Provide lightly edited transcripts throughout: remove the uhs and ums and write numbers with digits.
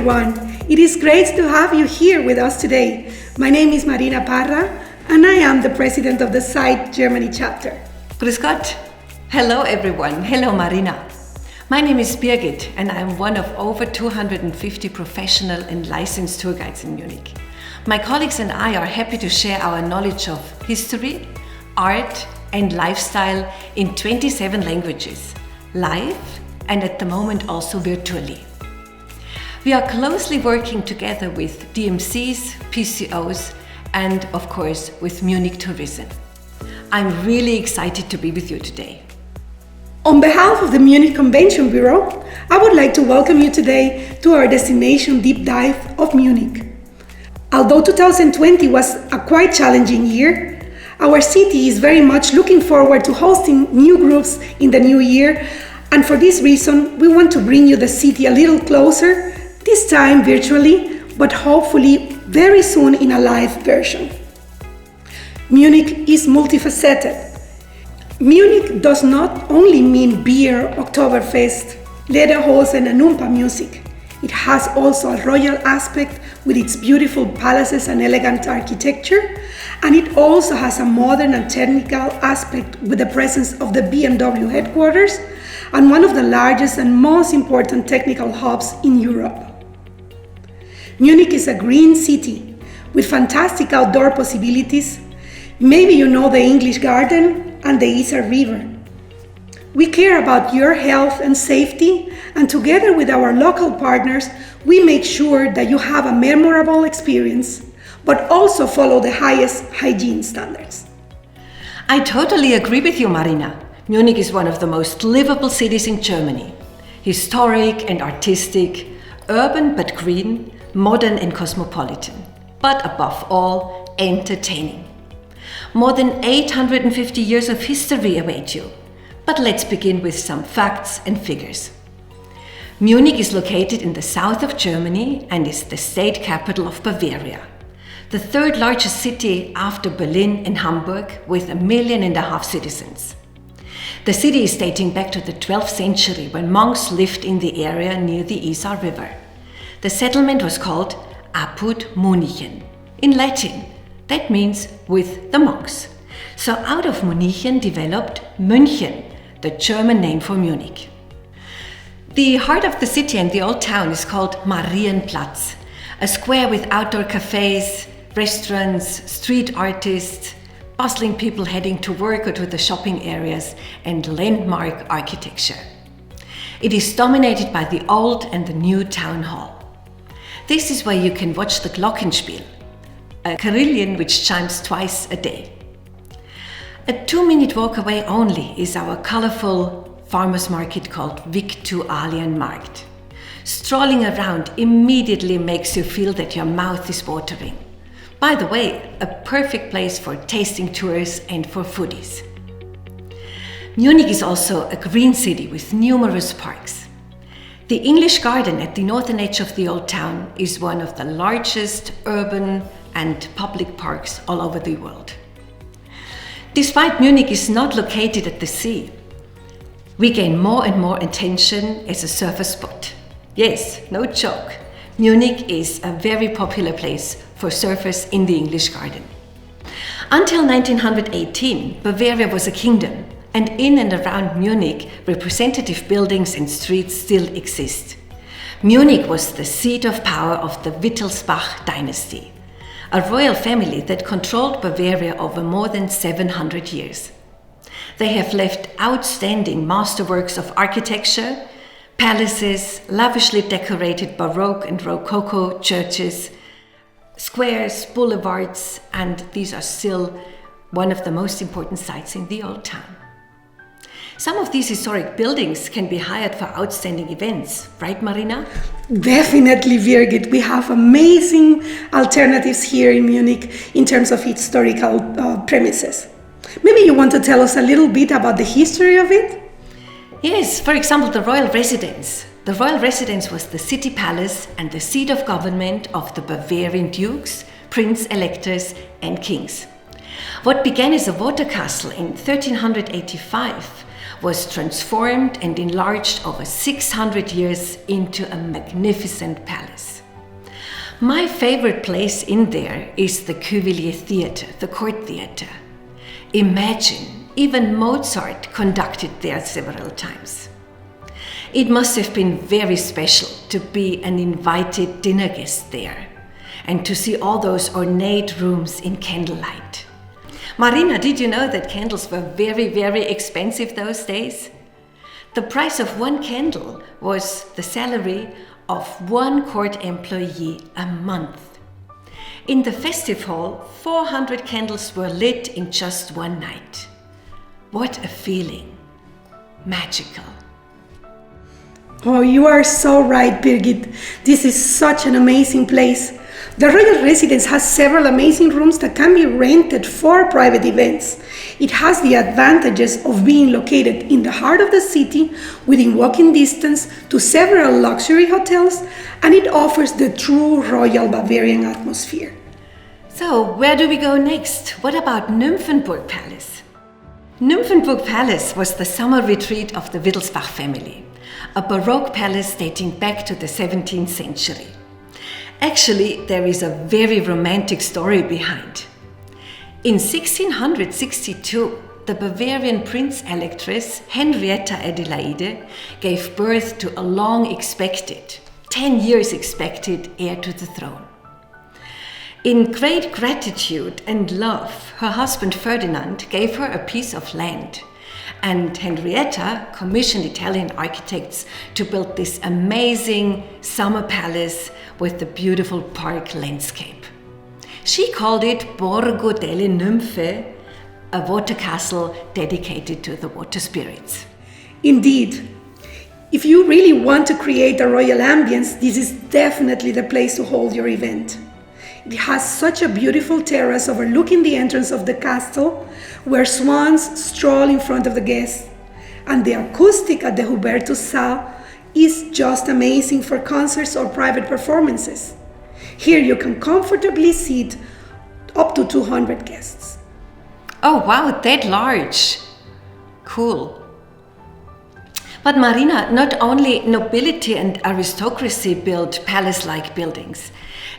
everyone. It is great to have you here with us today. My name is Marina Parra, and I am the president of the site Germany chapter. Grüß Gott. Hello everyone. Hello Marina. My name is Birgit, and I am one of over 250 professional and licensed tour guides in Munich. My colleagues and I are happy to share our knowledge of history, art, and lifestyle in 27 languages, live and at the moment also virtually. We are closely working together with DMCs, PCOs, and of course with Munich Tourism. I'm really excited to be with you today. On behalf of the Munich Convention Bureau, I would like to welcome you today to our destination deep dive of Munich. Although 2020 was a quite challenging year, our city is very much looking forward to hosting new groups in the new year, and for this reason we want to bring you the city a little closer, this time virtually, but hopefully very soon in a live version. Munich is multifaceted. Munich does not only mean beer, Oktoberfest, Lederhosen and Oompa music. It has also a royal aspect with its beautiful palaces and elegant architecture, and it also has a modern and technical aspect with the presence of the BMW headquarters and one of the largest and most important technical hubs in Europe. Munich is a green city with fantastic outdoor possibilities. Maybe you know the English Garden and the Isar River. We care about your health and safety, and together with our local partners, we make sure that you have a memorable experience, but also follow the highest hygiene standards. I totally agree with you, Marina. Munich is one of the most livable cities in Germany. Historic and artistic, urban but green, modern and cosmopolitan, but above all, entertaining. More than 850 years of history await you. But let's begin with some facts and figures. Munich is located in the south of Germany and is the state capital of Bavaria, the third largest city after Berlin and Hamburg, with 1.5 million citizens. The city is dating back to the 12th century, when monks lived in the area near the Isar River. The settlement was called Apud Munichen. In Latin, that means with the monks. So out of Munichen developed München, the German name for Munich. The heart of the city and the old town is called Marienplatz, a square with outdoor cafes, restaurants, street artists, bustling people heading to work or to the shopping areas, and landmark architecture. It is dominated by the old and the new town hall. This is where you can watch the Glockenspiel, a carillon which chimes twice a day. A 2-minute walk away only is our colorful farmers market called Viktualienmarkt. Strolling around immediately makes you feel that your mouth is watering. By the way, a perfect place for tasting tours and for foodies. Munich is also a green city with numerous parks. The English Garden at the northern edge of the old town is one of the largest urban and public parks all over the world. Despite Munich is not located at the sea, we gain more and more attention as a surfer spot. Yes, no joke. Munich is a very popular place for surfers in the English Garden. Until 1918, Bavaria was a kingdom, and in and around Munich, representative buildings and streets still exist. Munich was the seat of power of the Wittelsbach dynasty, a royal family that controlled Bavaria over more than 700 years. They have left outstanding masterworks of architecture, palaces, lavishly decorated Baroque and Rococo churches, squares, boulevards, and these are still one of the most important sites in the old town. Some of these historic buildings can be hired for outstanding events, right, Marina? Definitely, Birgit. We have amazing alternatives here in Munich in terms of historical premises. Maybe you want to tell us a little bit about the history of it? Yes, for example, the royal residence. The royal residence was the city palace and the seat of government of the Bavarian dukes, prince-electors, and kings. What began as a water castle in 1385 was transformed and enlarged over 600 years into a magnificent palace. My favorite place in there is the Cuvillier Theatre, the court theatre. Imagine, even Mozart conducted there several times. It must have been very special to be an invited dinner guest there and to see all those ornate rooms in candlelight. Marina, did you know that candles were very, very expensive those days? The price of one candle was the salary of one court employee a month. In the festive hall, 400 candles were lit in just one night. What a feeling! Magical. Oh, you are so right, Birgit. This is such an amazing place. The royal residence has several amazing rooms that can be rented for private events. It has the advantages of being located in the heart of the city, within walking distance to several luxury hotels, and it offers the true royal Bavarian atmosphere. So, where do we go next? What about Nymphenburg Palace? Nymphenburg Palace was the summer retreat of the Wittelsbach family, a Baroque palace dating back to the 17th century. Actually, there is a very romantic story behind. In 1662, the Bavarian Prince-Electress Henrietta Adelaide gave birth to a long-expected, 10 years expected heir to the throne. In great gratitude and love, her husband Ferdinand gave her a piece of land, and Henrietta commissioned Italian architects to build this amazing summer palace with the beautiful park landscape. She called it Borgo delle Nymphe, a water castle dedicated to the water spirits. Indeed, if you really want to create a royal ambience, this is definitely the place to hold your event. It has such a beautiful terrace overlooking the entrance of the castle, where swans stroll in front of the guests, and the acoustic at the Hubertus Saal is just amazing for concerts or private performances. Here you can comfortably seat up to 200 guests. Oh wow, that large! Cool. But Marina, not only nobility and aristocracy built palace-like buildings.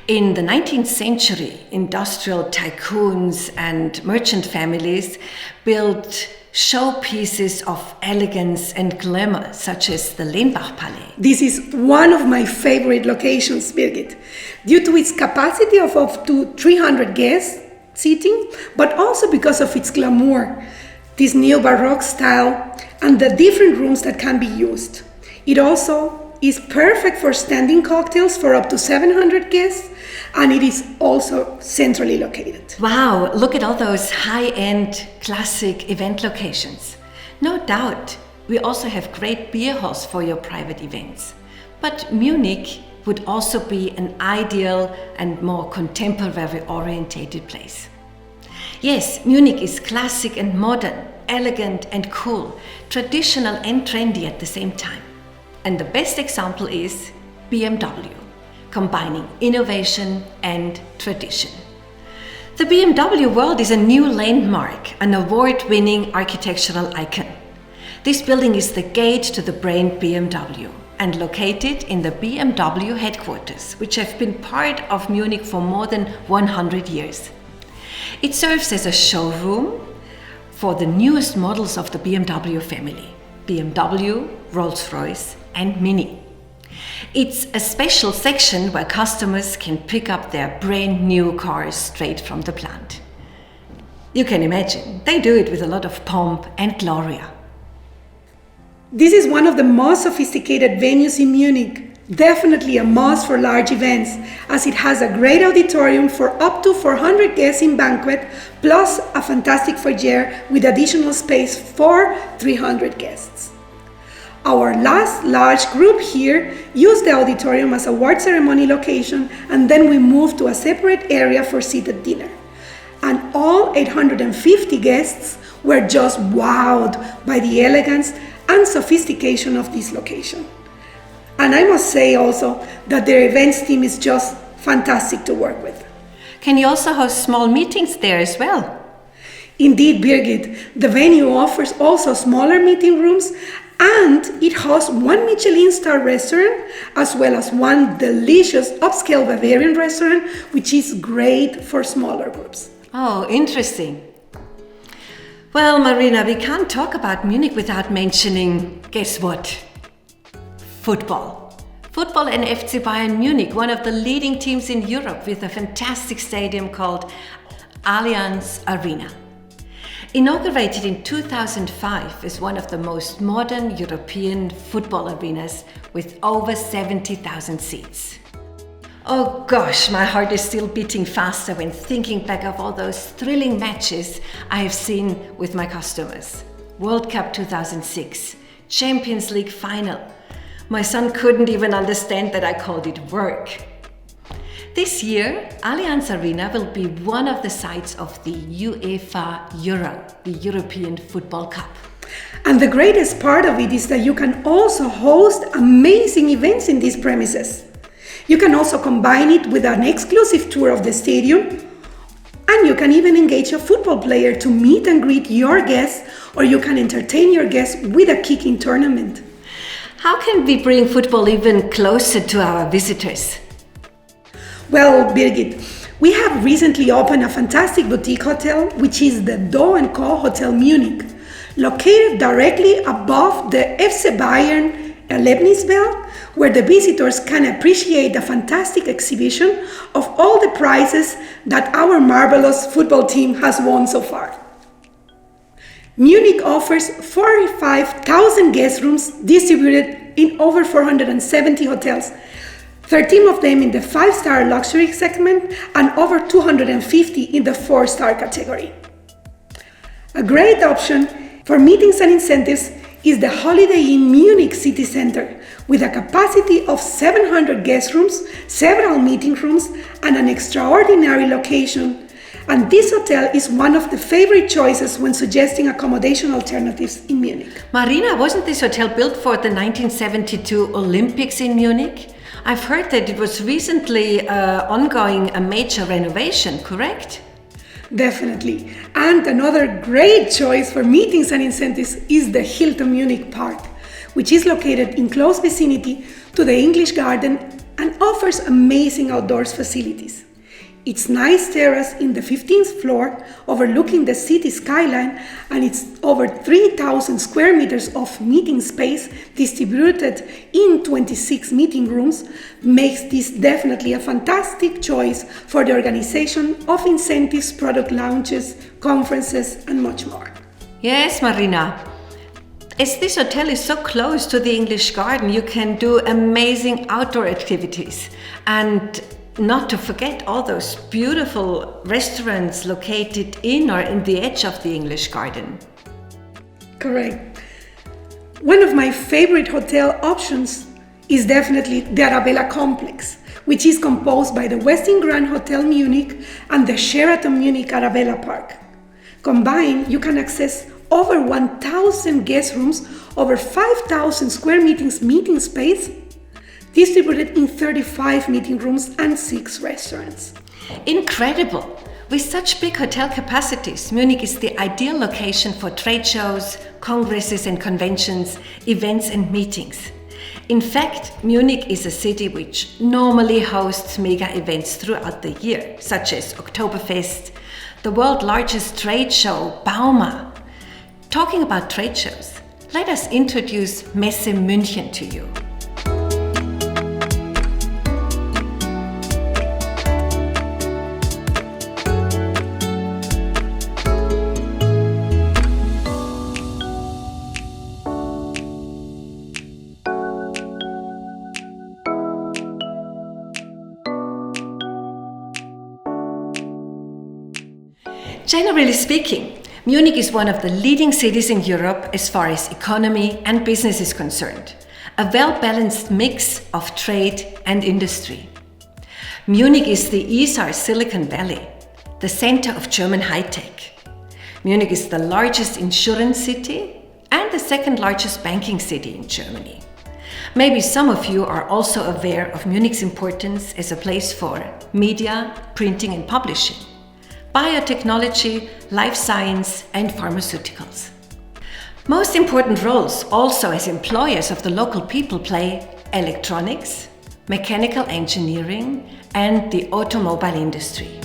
In the 19th century, industrial tycoons and merchant families built showpieces of elegance and glamour, such as the Lenbach Palais. This is one of my favorite locations, Birgit, due to its capacity of up to 300 guests seating, but also because of its glamour, this neo-Baroque style, and the different rooms that can be used. It also is perfect for standing cocktails for up to 700 guests, and it is also centrally located. Wow, look at all those high-end classic event locations. No doubt, we also have great beer halls for your private events. But Munich would also be an ideal and more contemporary orientated place. Yes, Munich is classic and modern, elegant and cool, traditional and trendy at the same time. And the best example is BMW, combining innovation and tradition. The BMW world is a new landmark, an award-winning architectural icon. This building is the gate to the brand BMW and located in the BMW headquarters, which have been part of Munich for more than 100 years. It serves as a showroom for the newest models of the BMW family, BMW, Rolls-Royce and Mini. It's a special section where customers can pick up their brand new cars straight from the plant. You can imagine, they do it with a lot of pomp and gloria. This is one of the most sophisticated venues in Munich, definitely a must for large events, as it has a great auditorium for up to 400 guests in banquet, plus a fantastic foyer with additional space for 300 guests. Our last large group here used the auditorium as a award ceremony location, and then we moved to a separate area for seated dinner. And all 850 guests were just wowed by the elegance and sophistication of this location. And I must say also that their events team is just fantastic to work with. Can you also host small meetings there as well? Indeed, Birgit, the venue offers also smaller meeting rooms and it hosts one Michelin star restaurant as well as one delicious upscale Bavarian restaurant, which is great for smaller groups. Oh, interesting. Well, Marina, we can't talk about Munich without mentioning, guess what? Football. Football and FC Bayern Munich, one of the leading teams in Europe with a fantastic stadium called Allianz Arena. Inaugurated in 2005 as one of the most modern European football arenas with over 70,000 seats. Oh gosh, my heart is still beating faster when thinking back of all those thrilling matches I have seen with my customers. World Cup 2006, Champions League final. My son couldn't even understand that I called it work. This year, Allianz Arena will be one of the sites of the UEFA Euro, the European Football Cup. And the greatest part of it is that you can also host amazing events in these premises. You can also combine it with an exclusive tour of the stadium, and you can even engage a football player to meet and greet your guests, or you can entertain your guests with a kicking tournament. How can we bring football even closer to our visitors? Well, Birgit, we have recently opened a fantastic boutique hotel, which is the Do & Co Hotel Munich, located directly above the FC Bayern Erlebniswelt, where the visitors can appreciate the fantastic exhibition of all the prizes that our marvelous football team has won so far. Munich offers 45,000 guest rooms distributed in over 470 hotels, 13 of them in the 5-star luxury segment and over 250 in the 4-star category. A great option for meetings and incentives is the Holiday Inn Munich City Center, with a capacity of 700 guest rooms, several meeting rooms, and an extraordinary location. And this hotel is one of the favorite choices when suggesting accommodation alternatives in Munich. Marina, wasn't this hotel built for the 1972 Olympics in Munich? I've heard that it was recently ongoing a major renovation, correct? Definitely. And another great choice for meetings and incentives is the Hilton Munich Park, which is located in close vicinity to the English Garden and offers amazing outdoors facilities. Its nice terrace in the 15th floor overlooking the city skyline and its over 3,000 square meters of meeting space distributed in 26 meeting rooms makes this definitely a fantastic choice for the organization of incentives, product launches, conferences, and much more. Yes, Marina. As this hotel is so close to the English Garden, you can do amazing outdoor activities, and not to forget all those beautiful restaurants located in or in the edge of the English Garden. Correct. One of my favorite hotel options is definitely the Arabella Complex, which is composed by the Westin Grand Hotel Munich and the Sheraton Munich Arabella Park. Combined, you can access over 1,000 guest rooms, over 5,000 square meters meeting space, distributed in 35 meeting rooms and 6 restaurants. Incredible! With such big hotel capacities, Munich is the ideal location for trade shows, congresses and conventions, events and meetings. In fact, Munich is a city which normally hosts mega events throughout the year, such as Oktoberfest, the world's largest trade show, Bauma. Talking about trade shows, let us introduce Messe München to you. Generally speaking, Munich is one of the leading cities in Europe as far as economy and business is concerned, a well-balanced mix of trade and industry. Munich is the Isar Silicon Valley, the center of German high-tech. Munich is the largest insurance city and the second largest banking city in Germany. Maybe some of you are also aware of Munich's importance as a place for media, printing and publishing. biotechnology, life science, and pharmaceuticals. Most important roles also as employers of the local people play electronics, mechanical engineering, and the automobile industry.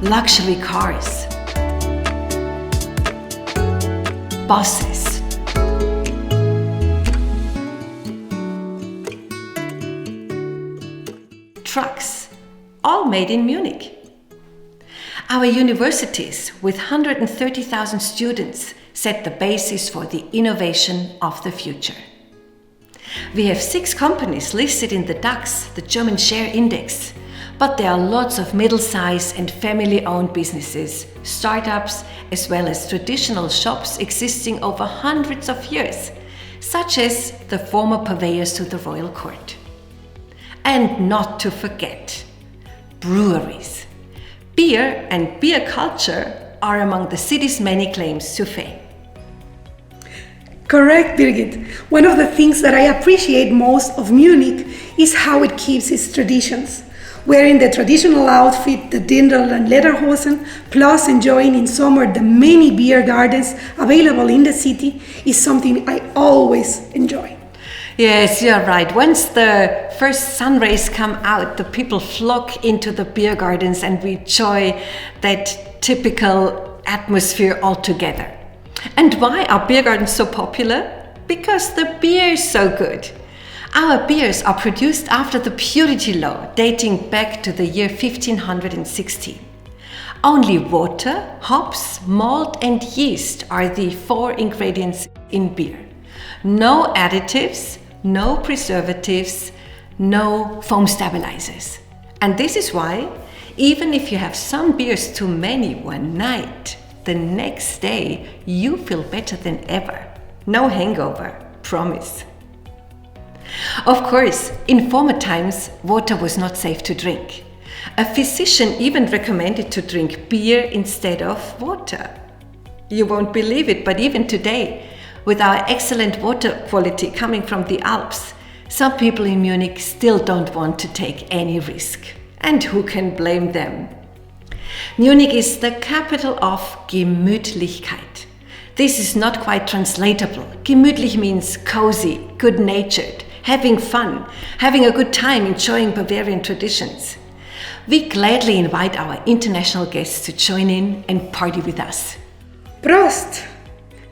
Luxury cars, buses, trucks, all made in Munich. Our universities, with 130,000 students, set the basis for the innovation of the future. We have 6 companies listed in the DAX, the German share index, but there are lots of middle-sized and family-owned businesses, startups, as well as traditional shops existing over hundreds of years, such as the former purveyors to the royal court. And not to forget, breweries. Beer and beer culture are among the city's many claims to fame. Correct, Birgit. One of the things that I appreciate most of Munich is how it keeps its traditions. Wearing the traditional outfit, the Dirndl and Lederhosen, plus enjoying in summer the many beer gardens available in the city is something I always enjoy. Yes, you're right. Once the first sun rays come out, the people flock into the beer gardens and we enjoy that typical atmosphere altogether. And why are beer gardens so popular? Because the beer is so good. Our beers are produced after the purity law, dating back to the year 1516. Only water, hops, malt and yeast are the 4 ingredients in beer. No additives, no preservatives, no foam stabilizers. And this is why, even if you have some beers too many one night, the next day you feel better than ever. No hangover, promise. Of course, in former times, water was not safe to drink. A physician even recommended to drink beer instead of water. You won't believe it, but even today, with our excellent water quality coming from the Alps, some people in Munich still don't want to take any risk. And who can blame them? Munich is the capital of Gemütlichkeit. This is not quite translatable. Gemütlich means cozy, good-natured, having fun, having a good time enjoying Bavarian traditions. We gladly invite our international guests to join in and party with us. Prost!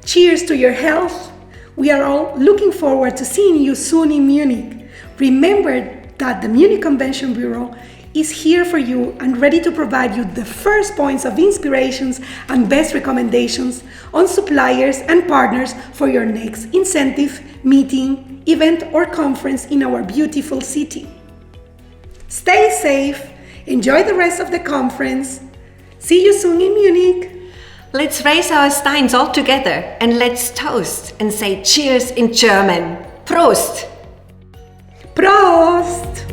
Cheers to your health! We are all looking forward to seeing you soon in Munich. Remember that the Munich Convention Bureau is here for you and ready to provide you the first points of inspirations and best recommendations on suppliers and partners for your next incentive, meeting, event or conference in our beautiful city. Stay safe, enjoy the rest of the conference. See you soon in Munich. Let's raise our steins all together and let's toast and say cheers in German. Prost! Prost!